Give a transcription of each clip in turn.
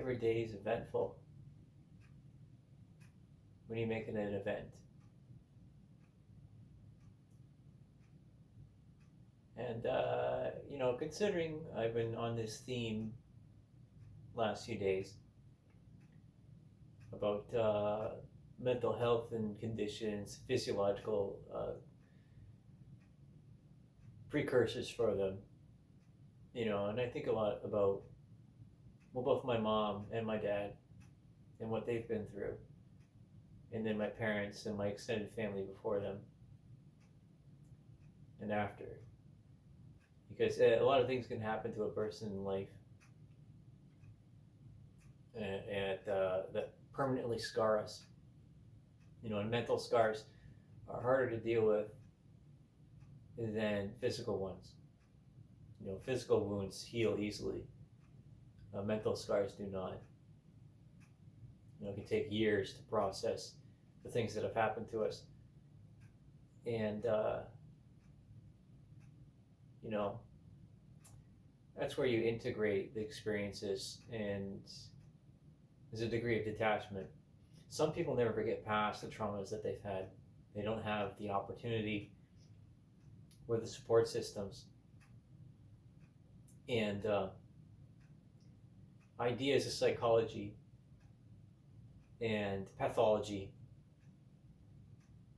Every day is eventful. When you make it an event. And, considering I've been on this theme last few days about mental health and conditions, physiological precursors for them, and I think a lot about, well, both my mom and my dad and what they've been through, and then my parents and my extended family before them and after. Because a lot of things can happen to a person in life and that permanently scar us. And mental scars are harder to deal with than physical ones. Physical wounds heal easily. Mental scars do not. It can take years to process the things that have happened to us. And, that's where you integrate the experiences, and there's a degree of detachment. Some people never get past the traumas that they've had. They don't have the opportunity or the support systems and ideas of psychology and pathology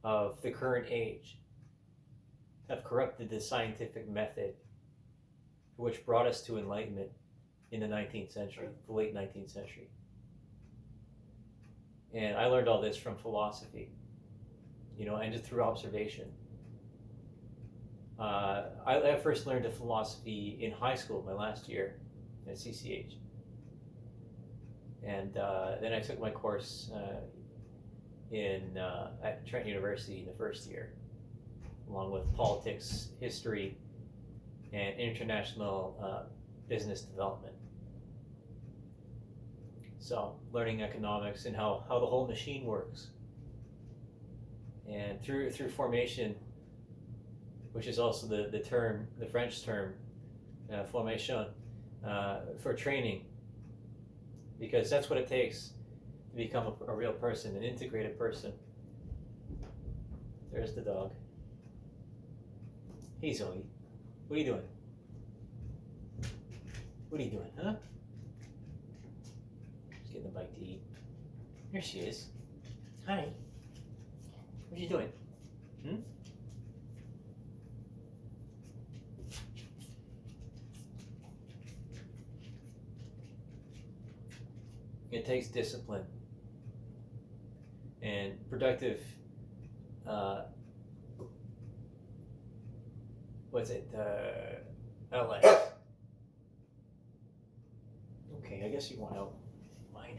of the current age have corrupted the scientific method which brought us to enlightenment in the 19th century, the late 19th century. And I learned all this from philosophy, and just through observation. I first learned of philosophy in high school, my last year at CCH. And then I took my course at Trent University in the first year, along with politics, history, and international business development. So learning economics and how the whole machine works. And through formation, which is also the French term, formation, for training, because that's what it takes to become a real person, an integrated person. There's the dog. Hey Zoe, what are you doing? What are you doing, huh? She's getting a bite to eat. Here she is. Hi. What are you doing? It takes discipline and productive, outlets. Okay, I guess you want out mine.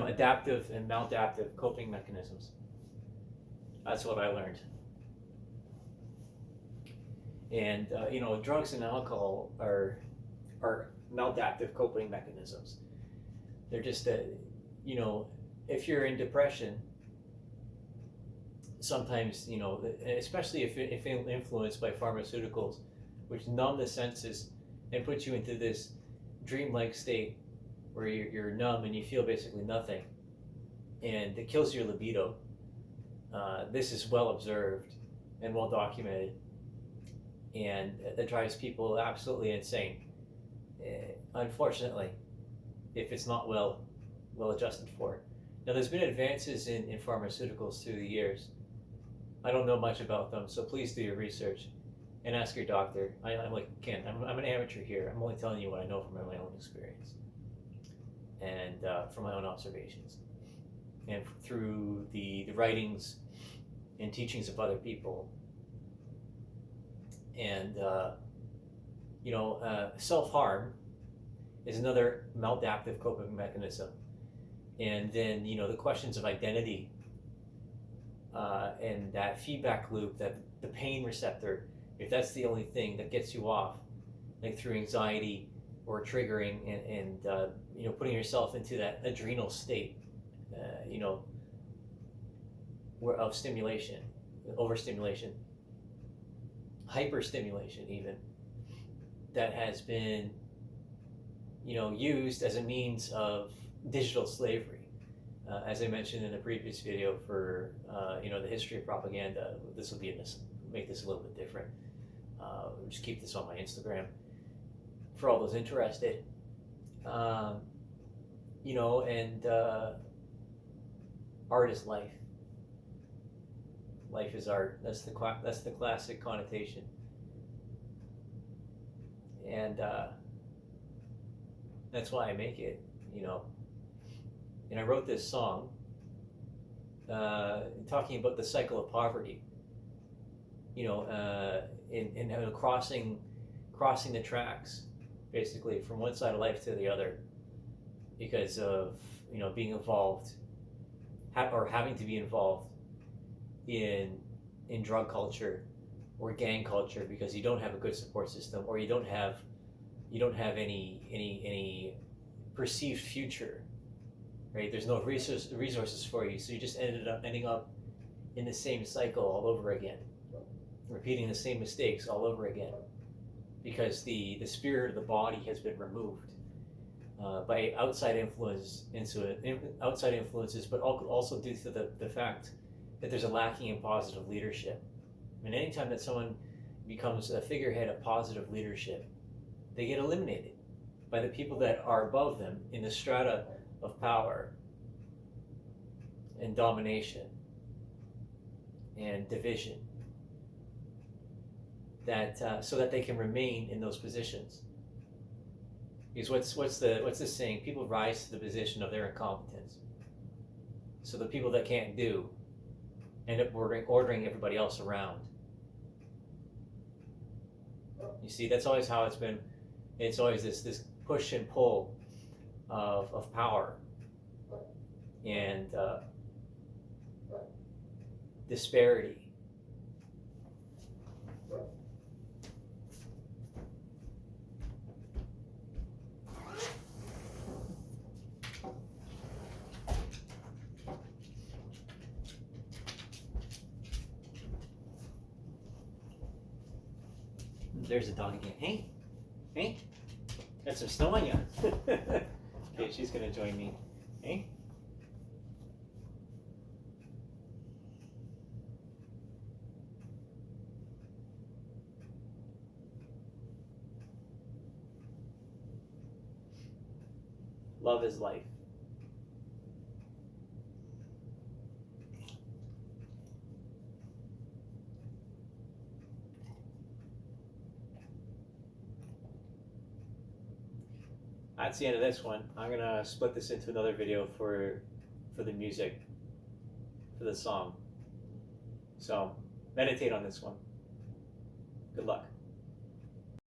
Adaptive and maladaptive coping mechanisms. That's what I learned. And drugs and alcohol are maladaptive coping mechanisms. They're just if you're in depression, sometimes especially if influenced by pharmaceuticals, which numb the senses and put you into this dreamlike state where you're numb and you feel basically nothing, and it kills your libido. This is well observed and well documented, and that drives people absolutely insane. Unfortunately, if it's not well adjusted for. Now, there's been advances in pharmaceuticals through the years. I don't know much about them, so please do your research and ask your doctor. I'm like Ken. I'm an amateur here. I'm only telling you what I know from my own experience and from my own observations, and through the writings and teachings of other people. And self-harm is another maladaptive coping mechanism. And then the questions of identity and that feedback loop, that the pain receptor, if that's the only thing that gets you off, like through anxiety or triggering and putting yourself into that adrenal state you know, of stimulation, overstimulation, hyperstimulation even, that has been, you know, used as a means of digital slavery. As I mentioned in a previous video for, you know, the history of propaganda. This will be in this, make this a little bit different. Just keep this on my Instagram for all those interested. You know, and art is life. Life is art. That's the classic connotation. And that's why I make it, you know. And I wrote this song talking about the cycle of poverty, you know, in crossing the tracks, basically, from one side of life to the other, because of, you know, being involved, or having to be involved in drug culture or gang culture, because you don't have a good support system, or you don't have any perceived future, right? There's no resources for you, so you just ending up in the same cycle all over again, repeating the same mistakes all over again, because the spirit of the body has been removed by outside influences, but also due to the fact that there's a lacking in positive leadership. And anytime that someone becomes a figurehead of positive leadership, they get eliminated by the people that are above them in the strata of power and domination and division, that so that they can remain in those positions. Because what's the saying? People rise to the position of their incompetence. So the people that can't do end up ordering everybody else around. You see, that's always how it's been. It's always this push and pull of power and disparity. There's a dog again. Hey, hey, got some snow on you. Okay, she's gonna join me. Hey. Love is life. That's the end of this one. I'm gonna split this into another video for the music, for the song. So meditate on this one. Good luck.